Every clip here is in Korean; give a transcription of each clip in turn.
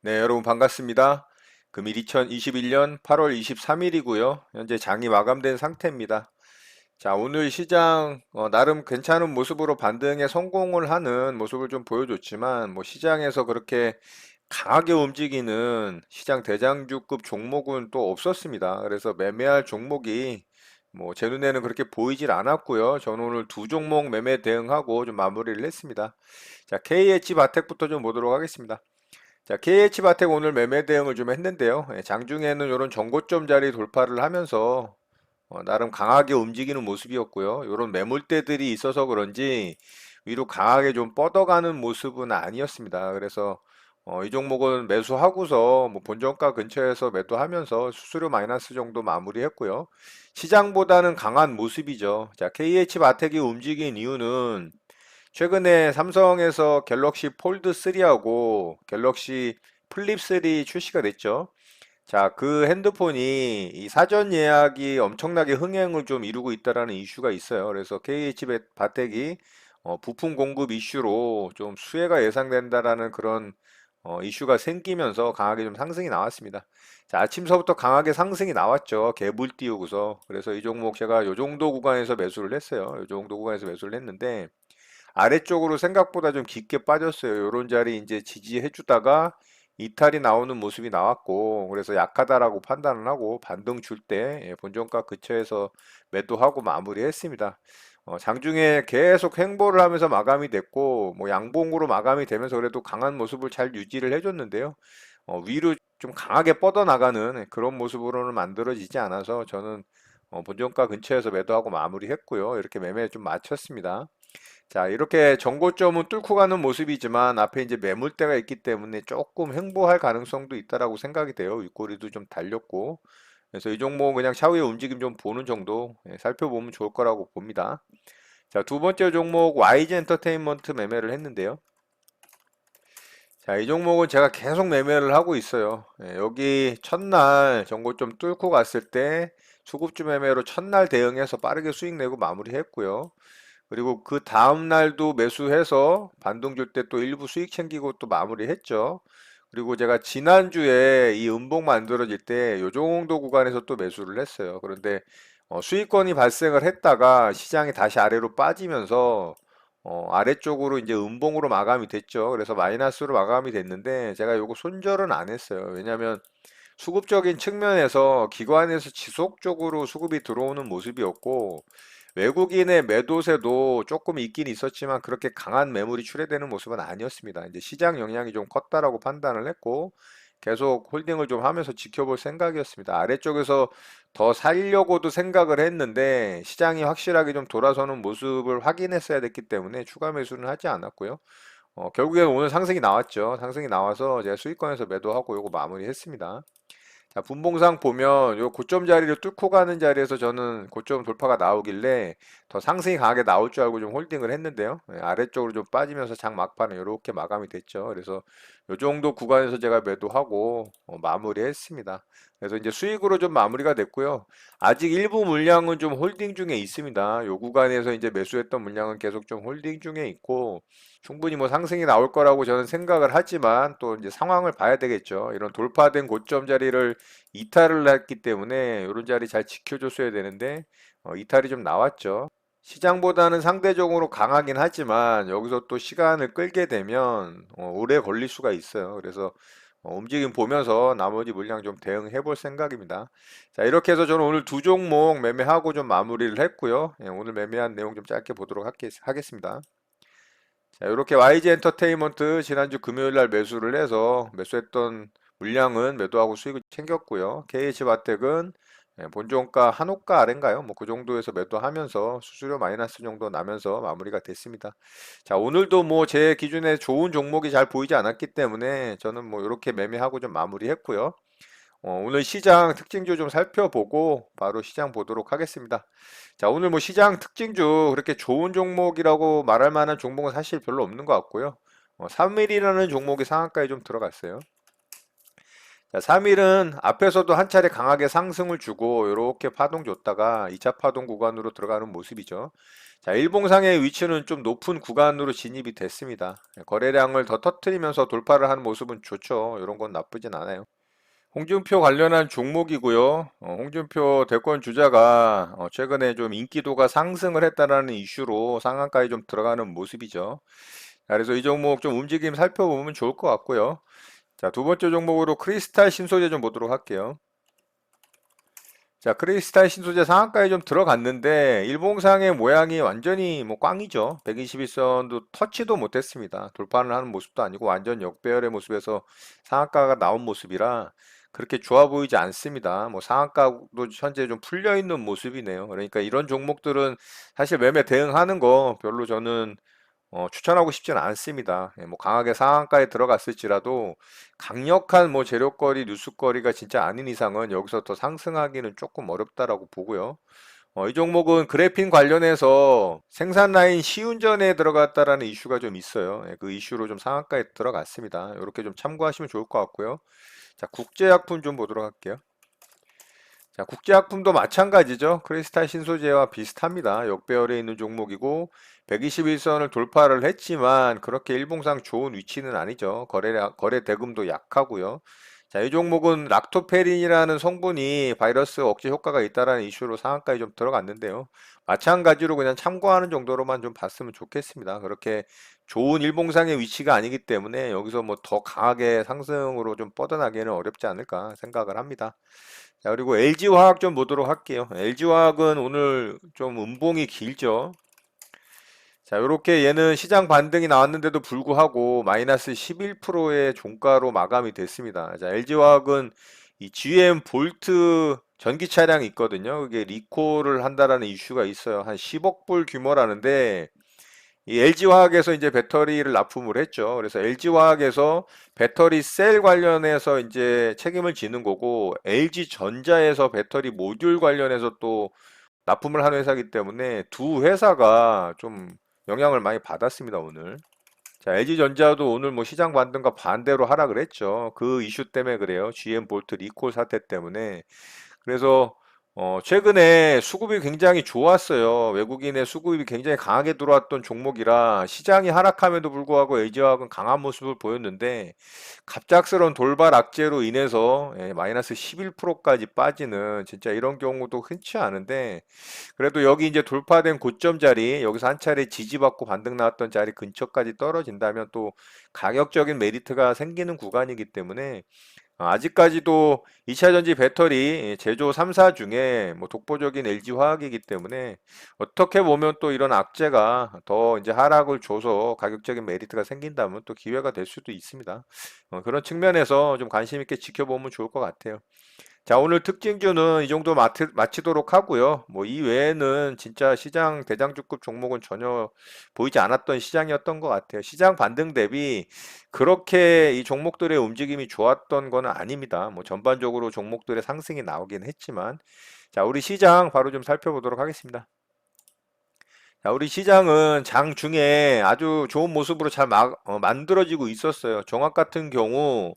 네, 여러분 반갑습니다. 금일 2021년 8월 23일이고요. 현재 장이 마감된 상태입니다. 자, 오늘 시장 나름 괜찮은 모습으로 반등에 성공을 하는 모습을 좀 보여줬지만 뭐 시장에서 그렇게 강하게 움직이는 시장 대장주급 종목은 또 없었습니다. 그래서 매매할 종목이 뭐 제 눈에는 그렇게 보이질 않았고요. 저는 오늘 두 종목 매매 대응하고 좀 마무리를 했습니다. 자, KH 바텍부터 좀 보도록 하겠습니다. 자, KH바텍 오늘 매매 대응을 좀 했는데요. 장중에는 이런 전고점 자리 돌파를 하면서 나름 강하게 움직이는 모습이었고요. 이런 매물대들이 있어서 그런지 위로 강하게 좀 뻗어가는 모습은 아니었습니다. 그래서 이 종목은 매수하고서 뭐 본전가 근처에서 매도하면서 수수료 마이너스 정도 마무리했고요. 시장보다는 강한 모습이죠. 자, KH바텍이 움직인 이유는 최근에 삼성에서 갤럭시 폴드 3하고 갤럭시 플립 3 출시가 됐죠. 자, 그 핸드폰이 이 사전 예약이 엄청나게 흥행을 좀 이루고 있다라는 이슈가 있어요. 그래서 KH 바텍이 부품 공급 이슈로 좀 수혜가 예상된다라는 그런 이슈가 생기면서 강하게 좀 상승이 나왔습니다. 자, 아침서부터 강하게 상승이 나왔죠. 개불 띄우고서. 그래서 이 종목 제가 요 정도 구간에서 매수를 했어요. 요 정도 구간에서 매수를 했는데 아래쪽으로 생각보다 좀 깊게 빠졌어요. 요런 자리 이제 지지해 주다가 이탈이 나오는 모습이 나왔고, 그래서 약하다라고 판단을 하고 반등 줄 때 본종가 근처에서 매도하고 마무리했습니다. 장중에 계속 횡보를 하면서 마감이 됐고, 뭐 양봉으로 마감이 되면서 그래도 강한 모습을 잘 유지를 해줬는데요. 위로 좀 강하게 뻗어나가는 그런 모습으로는 만들어지지 않아서 저는 본종가 근처에서 매도하고 마무리했고요. 이렇게 매매 좀 마쳤습니다. 자, 이렇게 정고점은 뚫고 가는 모습이지만 앞에 이제 매물대가 있기 때문에 조금 횡보할 가능성도 있다라고 생각이 돼요. 윗꼬리도 좀 달렸고. 그래서 이 종목 그냥 차후에 움직임 좀 보는 정도 살펴보면 좋을 거라고 봅니다. 자, 두 번째 종목 YG 엔터테인먼트 매매를 했는데요. 자, 이 종목은 제가 계속 매매를 하고 있어요. 여기 첫날 정고점 뚫고 갔을 때 수급주 매매로 첫날 대응해서 빠르게 수익 내고 마무리했고요. 그리고 그 다음 날도 매수해서 반등 줄 때 또 일부 수익 챙기고 또 마무리했죠. 그리고 제가 지난주에 이 음봉 만들어질 때 요 정도 구간에서 또 매수를 했어요. 그런데 수익권이 발생을 했다가 시장이 다시 아래로 빠지면서 아래쪽으로 이제 음봉으로 마감이 됐죠. 그래서 마이너스로 마감이 됐는데 제가 요거 손절은 안 했어요. 왜냐하면 수급적인 측면에서 기관에서 지속적으로 수급이 들어오는 모습이었고 외국인의 매도세도 조금 있긴 있었지만 그렇게 강한 매물이 출회되는 모습은 아니었습니다. 이제 시장 영향이 좀 컸다라고 판단을 했고 계속 홀딩을 좀 하면서 지켜볼 생각이었습니다. 아래쪽에서 더 살려고도 생각을 했는데 시장이 확실하게 좀 돌아서는 모습을 확인했어야 됐기 때문에 추가 매수는 하지 않았고요. 결국에는 오늘 상승이 나왔죠. 상승이 나와서 제가 수익권에서 매도하고 요거 마무리했습니다. 자, 분봉상 보면 요 고점 자리를 뚫고 가는 자리에서 저는 고점 돌파가 나오길래 더 상승이 강하게 나올 줄 알고 좀 홀딩을 했는데요. 아래쪽으로 좀 빠지면서 장 막판은 이렇게 마감이 됐죠. 그래서 요 정도 구간에서 제가 매도하고 마무리했습니다. 그래서 이제 수익으로 좀 마무리가 됐고요. 아직 일부 물량은 좀 홀딩 중에 있습니다. 요 구간에서 이제 매수했던 물량은 계속 좀 홀딩 중에 있고 충분히 뭐 상승이 나올 거라고 저는 생각을 하지만 또 이제 상황을 봐야 되겠죠. 이런 돌파된 고점 자리를 이탈을 했기 때문에 이런 자리 잘 지켜줬어야 되는데 이탈이 좀 나왔죠. 시장보다는 상대적으로 강하긴 하지만 여기서 또 시간을 끌게 되면 오래 걸릴 수가 있어요. 그래서 움직임 보면서 나머지 물량 좀 대응해 볼 생각입니다. 자, 이렇게 해서 저는 오늘 두 종목 매매하고 좀 마무리를 했고요. 오늘 매매한 내용 좀 짧게 보도록 하겠습니다. 자, 이렇게 YG 엔터테인먼트 지난주 금요일 날 매수를 해서 매수했던 물량은 매도하고 수익을 챙겼고요. KH바텍은 본종가 한호가 아래인가요? 뭐 그 정도에서 매도하면서 수수료 마이너스 정도 나면서 마무리가 됐습니다. 자, 오늘도 뭐 제 기준에 좋은 종목이 잘 보이지 않았기 때문에 저는 뭐 이렇게 매매하고 좀 마무리했고요. 오늘 시장 특징주 좀 살펴보고 바로 시장 보도록 하겠습니다. 자, 오늘 뭐 시장 특징주 그렇게 좋은 종목이라고 말할 만한 종목은 사실 별로 없는 것 같고요. 3일이라는 종목이 상한가에 좀 들어갔어요. 자, 3일은 앞에서도 한 차례 강하게 상승을 주고 이렇게 파동 줬다가 2차 파동 구간으로 들어가는 모습이죠. 자, 일봉상의 위치는 좀 높은 구간으로 진입이 됐습니다. 거래량을 더 터트리면서 돌파를 하는 모습은 좋죠. 이런 건 나쁘진 않아요. 홍준표 관련한 종목이고요. 홍준표 대권 주자가 최근에 좀 인기도가 상승을 했다라는 이슈로 상한가에 좀 들어가는 모습이죠. 자, 그래서 이 종목 좀 움직임 살펴보면 좋을 것 같고요. 자, 두 번째 종목으로 크리스탈 신소재 좀 보도록 할게요. 자, 크리스탈 신소재 상한가에 좀 들어갔는데 일봉상의 모양이 완전히 뭐 꽝이죠. 121선도 터치도 못했습니다. 돌파를 하는 모습도 아니고 완전 역배열의 모습에서 상한가가 나온 모습이라 그렇게 좋아 보이지 않습니다. 뭐 상한가도 현재 좀 풀려 있는 모습이네요. 그러니까 이런 종목들은 사실 매매 대응하는 거 별로 저는 추천하고 싶지는 않습니다. 뭐 강하게 상한가에 들어갔을지라도 강력한 뭐 재료거리, 뉴스거리가 진짜 아닌 이상은 여기서 더 상승하기는 조금 어렵다라고 보고요. 이 종목은 그래핀 관련해서 생산 라인 시운전에 들어갔다라는 이슈가 좀 있어요. 그 이슈로 좀 상한가에 들어갔습니다. 이렇게 좀 참고하시면 좋을 것 같고요. 자, 국제약품 좀 보도록 할게요. 자, 국제약품도 마찬가지죠. 크리스탈 신소재와 비슷합니다. 역배열에 있는 종목이고 121선을 돌파를 했지만 그렇게 일봉상 좋은 위치는 아니죠. 거래 대금도 약하고요. 자, 이 종목은 락토페린이라는 성분이 바이러스 억제 효과가 있다라는 이슈로 상한가에 좀 들어갔는데요. 마찬가지로 그냥 참고하는 정도로만 좀 봤으면 좋겠습니다. 그렇게 좋은 일봉상의 위치가 아니기 때문에 여기서 뭐 더 강하게 상승으로 좀 뻗어나기는 어렵지 않을까 생각을 합니다. 자, 그리고 LG화학 좀 보도록 할게요. LG화학은 오늘 좀 음봉이 길죠. 자, 이렇게 얘는 시장 반등이 나왔는데도 불구하고 마이너스 11%의 종가로 마감이 됐습니다. 자, LG화학은 이 GM 볼트 전기 차량이 있거든요. 그게 리콜을 한다라는 이슈가 있어요. 한 10억 불 규모라는데 이 LG화학에서 이제 배터리를 납품을 했죠. 그래서 LG화학에서 배터리 셀 관련해서 이제 책임을 지는 거고, LG전자에서 배터리 모듈 관련해서 또 납품을 하는 회사이기 때문에 두 회사가 좀 영향을 많이 받았습니다, 오늘. 자, LG전자도 오늘 뭐 시장 반등과 반대로 하락을 했죠. 그 이슈 때문에 그래요. GM 볼트 리콜 사태 때문에. 그래서 최근에 수급이 굉장히 좋았어요. 외국인의 수급이 굉장히 강하게 들어왔던 종목이라 시장이 하락함에도 불구하고 LG화학은 강한 모습을 보였는데 갑작스러운 돌발 악재로 인해서 마이너스 11%까지 빠지는 진짜 이런 경우도 흔치 않은데 그래도 여기 이제 돌파된 고점 자리 여기서 한 차례 지지받고 반등 나왔던 자리 근처까지 떨어진다면 또 가격적인 메리트가 생기는 구간이기 때문에 아직까지도 2차전지 배터리 제조 3사 중에 뭐 독보적인 LG화학이기 때문에 어떻게 보면 또 이런 악재가 더 이제 하락을 줘서 가격적인 메리트가 생긴다면 또 기회가 될 수도 있습니다. 그런 측면에서 좀 관심 있게 지켜보면 좋을 것 같아요. 자, 오늘 특징주는 이 정도 마치도록 하고요. 뭐 이 외에는 진짜 시장 대장주급 종목은 전혀 보이지 않았던 시장이었던 것 같아요. 시장 반등 대비 그렇게 이 종목들의 움직임이 좋았던 건 아닙니다. 뭐 전반적으로 종목들의 상승이 나오긴 했지만 자, 우리 시장 바로 좀 살펴보도록 하겠습니다. 자, 우리 시장은 장 중에 아주 좋은 모습으로 잘 만들어지고 있었어요. 종합 같은 경우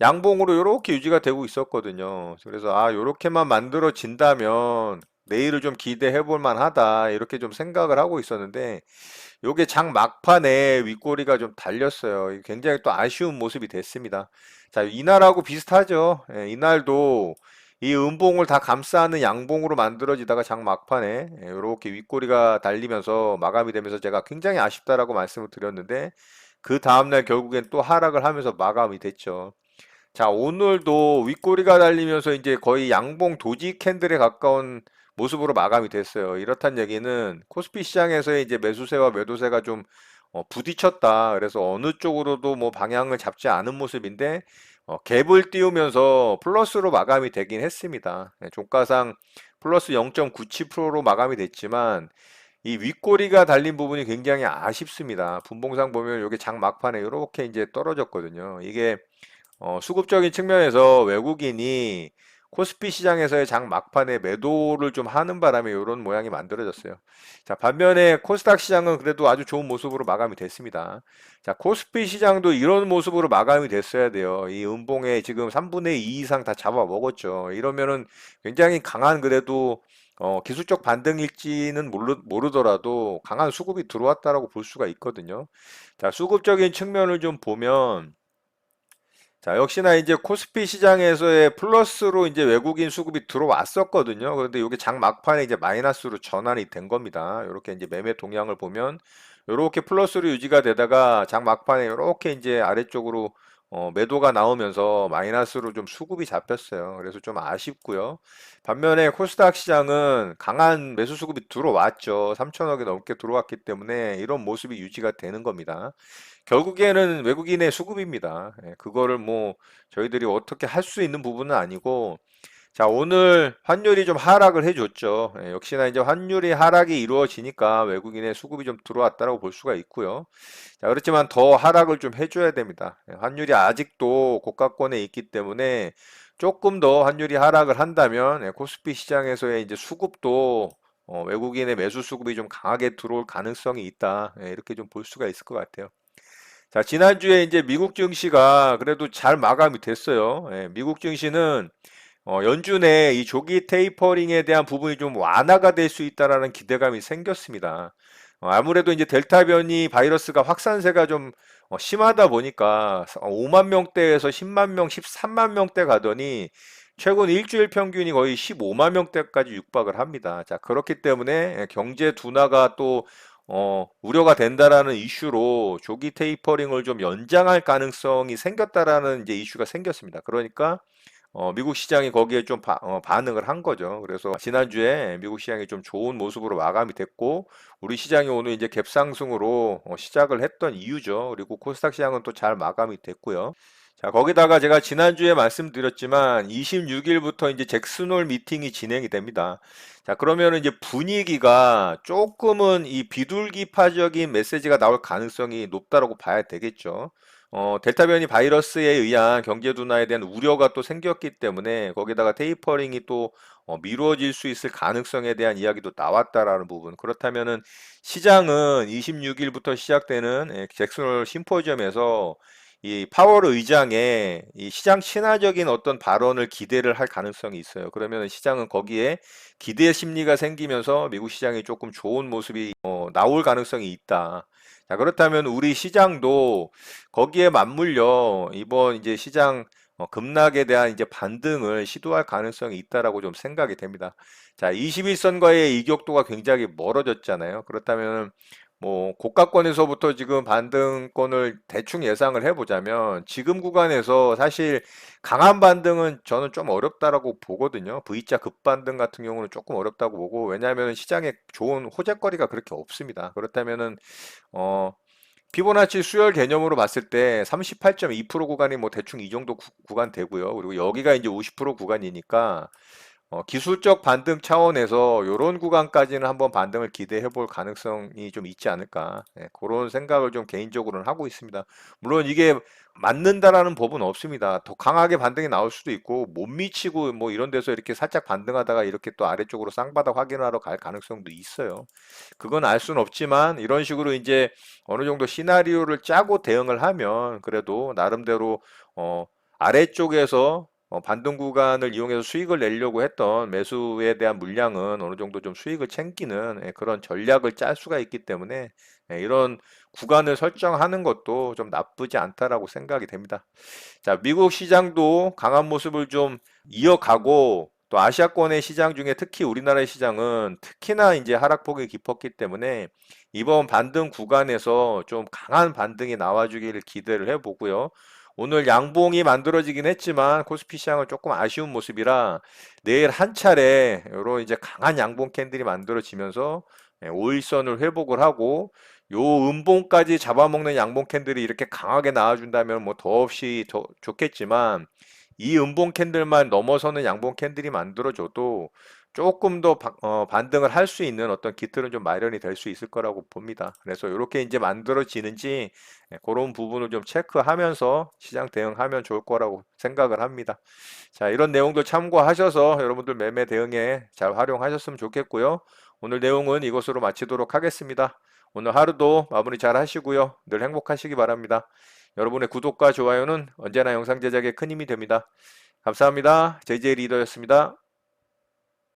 양봉으로 이렇게 유지가 되고 있었거든요. 그래서 요렇게만 만들어진다면 내일을 좀 기대해 볼 만하다 이렇게 좀 생각을 하고 있었는데 요게 장 막판에 윗꼬리가 좀 달렸어요. 이게 굉장히 또 아쉬운 모습이 됐습니다. 자, 이날하고 비슷하죠. 이날도 이 음봉을 다 감싸는 양봉으로 만들어지다가 장 막판에 이렇게 윗꼬리가 달리면서 마감이 되면서 제가 굉장히 아쉽다라고 말씀을 드렸는데 그 다음날 결국엔 또 하락을 하면서 마감이 됐죠. 자, 오늘도 윗꼬리가 달리면서 이제 거의 양봉 도지 캔들에 가까운 모습으로 마감이 됐어요. 이렇단 얘기는 코스피 시장에서의 이제 매수세와 매도세가 좀 부딪혔다. 그래서 어느 쪽으로도 뭐 방향을 잡지 않은 모습인데 갭을 띄우면서 플러스로 마감이 되긴 했습니다. 종가상 플러스 0.97%로 마감이 됐지만 이 윗꼬리가 달린 부분이 굉장히 아쉽습니다. 분봉상 보면 이게 장 막판에 이렇게 이제 떨어졌거든요. 이게 수급적인 측면에서 외국인이 코스피 시장에서의 장 막판에 매도를 좀 하는 바람에 이런 모양이 만들어졌어요. 자, 반면에 코스닥 시장은 그래도 아주 좋은 모습으로 마감이 됐습니다. 자, 코스피 시장도 이런 모습으로 마감이 됐어야 돼요. 이 음봉에 지금 3분의 2 이상 다 잡아먹었죠. 이러면은 굉장히 강한 그래도 기술적 반등일지는 모르더라도 강한 수급이 들어왔다라고 볼 수가 있거든요. 자, 수급적인 측면을 좀 보면 자, 역시나 이제 코스피 시장에서의 플러스로 이제 외국인 수급이 들어왔었거든요. 그런데 이게 장 막판에 이제 마이너스로 전환이 된 겁니다. 이렇게 이제 매매 동향을 보면 이렇게 플러스로 유지가 되다가 장 막판에 이렇게 이제 아래쪽으로 매도가 나오면서 마이너스로 좀 수급이 잡혔어요. 그래서 좀 아쉽고요. 반면에 코스닥 시장은 강한 매수 수급이 들어왔죠. 3천억이 넘게 들어왔기 때문에 이런 모습이 유지가 되는 겁니다. 결국에는 외국인의 수급입니다. 예, 그거를 뭐 저희들이 어떻게 할 수 있는 부분은 아니고, 자, 오늘 환율이 좀 하락을 해줬죠. 예, 역시나 이제 환율이 하락이 이루어지니까 외국인의 수급이 좀 들어왔다라고 볼 수가 있고요. 자, 그렇지만 더 하락을 좀 해줘야 됩니다. 예, 환율이 아직도 고가권에 있기 때문에 조금 더 환율이 하락을 한다면 코스피 시장에서의 이제 수급도 외국인의 매수 수급이 좀 강하게 들어올 가능성이 있다. 이렇게 좀 볼 수가 있을 것 같아요. 자, 지난주에 이제 미국 증시가 그래도 잘 마감이 됐어요. 미국 증시는 연준의 이 조기 테이퍼링에 대한 부분이 좀 완화가 될 수 있다라는 기대감이 생겼습니다. 아무래도 이제 델타 변이 바이러스가 확산세가 좀 심하다 보니까 5만 명대에서 10만 명, 13만 명대 가더니 최근 일주일 평균이 거의 15만 명대까지 육박을 합니다. 자, 그렇기 때문에 경제 둔화가 또 우려가 된다라는 이슈로 조기 테이퍼링을 좀 연장할 가능성이 생겼다라는 이제 이슈가 생겼습니다. 그러니까 미국 시장이 거기에 좀 반응을 한 거죠. 그래서 지난주에 미국 시장이 좀 좋은 모습으로 마감이 됐고, 우리 시장이 오늘 이제 갭상승으로 시작을 했던 이유죠. 그리고 코스닥 시장은 또 잘 마감이 됐고요. 자, 거기다가 제가 지난주에 말씀드렸지만 26일부터 이제 잭슨홀 미팅이 진행이 됩니다. 자, 그러면 이제 분위기가 조금은 이 비둘기파적인 메시지가 나올 가능성이 높다라고 봐야 되겠죠. 델타 변이 바이러스에 의한 경제 둔화에 대한 우려가 또 생겼기 때문에 거기다가 테이퍼링이 또 미뤄질 수 있을 가능성에 대한 이야기도 나왔다라는 부분. 그렇다면은 시장은 26일부터 시작되는 잭슨홀 심포지엄에서 이 파월 의장의 이 시장 친화적인 어떤 발언을 기대를 할 가능성이 있어요. 그러면 시장은 거기에 기대 심리가 생기면서 미국 시장이 조금 좋은 모습이 나올 가능성이 있다. 자, 그렇다면 우리 시장도 거기에 맞물려 이번 이제 시장 급락에 대한 이제 반등을 시도할 가능성이 있다라고 좀 생각이 됩니다. 자, 21선과의 이격도가 굉장히 멀어졌잖아요. 그렇다면 뭐 고가권에서부터 지금 반등권을 대충 예상을 해보자면 지금 구간에서 사실 강한 반등은 저는 좀 어렵다라고 보거든요. V자 급반등 같은 경우는 조금 어렵다고 보고, 왜냐하면 시장에 좋은 호재거리가 그렇게 없습니다. 그렇다면은 어 피보나치 수열 개념으로 봤을 때 38.2% 구간이 뭐 대충 이 정도 구간 되고요. 그리고 여기가 이제 50% 구간이니까 기술적 반등 차원에서 이런 구간까지는 한번 반등을 기대해 볼 가능성이 좀 있지 않을까. 그런 생각을 좀 개인적으로는 하고 있습니다. 물론 이게 맞는다라는 법은 없습니다. 더 강하게 반등이 나올 수도 있고 못 미치고 뭐 이런 데서 이렇게 살짝 반등하다가 이렇게 또 아래쪽으로 쌍바닥 확인하러 갈 가능성도 있어요. 그건 알 수는 없지만 이런 식으로 이제 어느 정도 시나리오를 짜고 대응을 하면 그래도 나름대로 아래쪽에서 반등 구간을 이용해서 수익을 내려고 했던 매수에 대한 물량은 어느 정도 좀 수익을 챙기는 그런 전략을 짤 수가 있기 때문에 이런 구간을 설정하는 것도 좀 나쁘지 않다라고 생각이 됩니다. 자, 미국 시장도 강한 모습을 좀 이어가고 또 아시아권의 시장 중에 특히 우리나라의 시장은 특히나 이제 하락폭이 깊었기 때문에 이번 반등 구간에서 좀 강한 반등이 나와주기를 기대를 해보고요. 오늘 양봉이 만들어지긴 했지만 코스피 시장은 조금 아쉬운 모습이라 내일 한 차례 이런 이제 강한 양봉 캔들이 만들어지면서 5일선을 회복을 하고 요 음봉까지 잡아먹는 양봉 캔들이 이렇게 강하게 나와준다면 뭐 더없이 더 좋겠지만 이 음봉 캔들만 넘어서는 양봉 캔들이 만들어져도 조금 더 반등을 할 수 있는 어떤 기틀은 좀 마련이 될 수 있을 거라고 봅니다. 그래서 이렇게 이제 만들어지는지 그런 부분을 좀 체크하면서 시장 대응하면 좋을 거라고 생각을 합니다. 자, 이런 내용들 참고하셔서 여러분들 매매 대응에 잘 활용하셨으면 좋겠고요. 오늘 내용은 이것으로 마치도록 하겠습니다. 오늘 하루도 마무리 잘 하시고요. 늘 행복하시기 바랍니다. 여러분의 구독과 좋아요는 언제나 영상 제작에 큰 힘이 됩니다. 감사합니다. JJ 리더였습니다.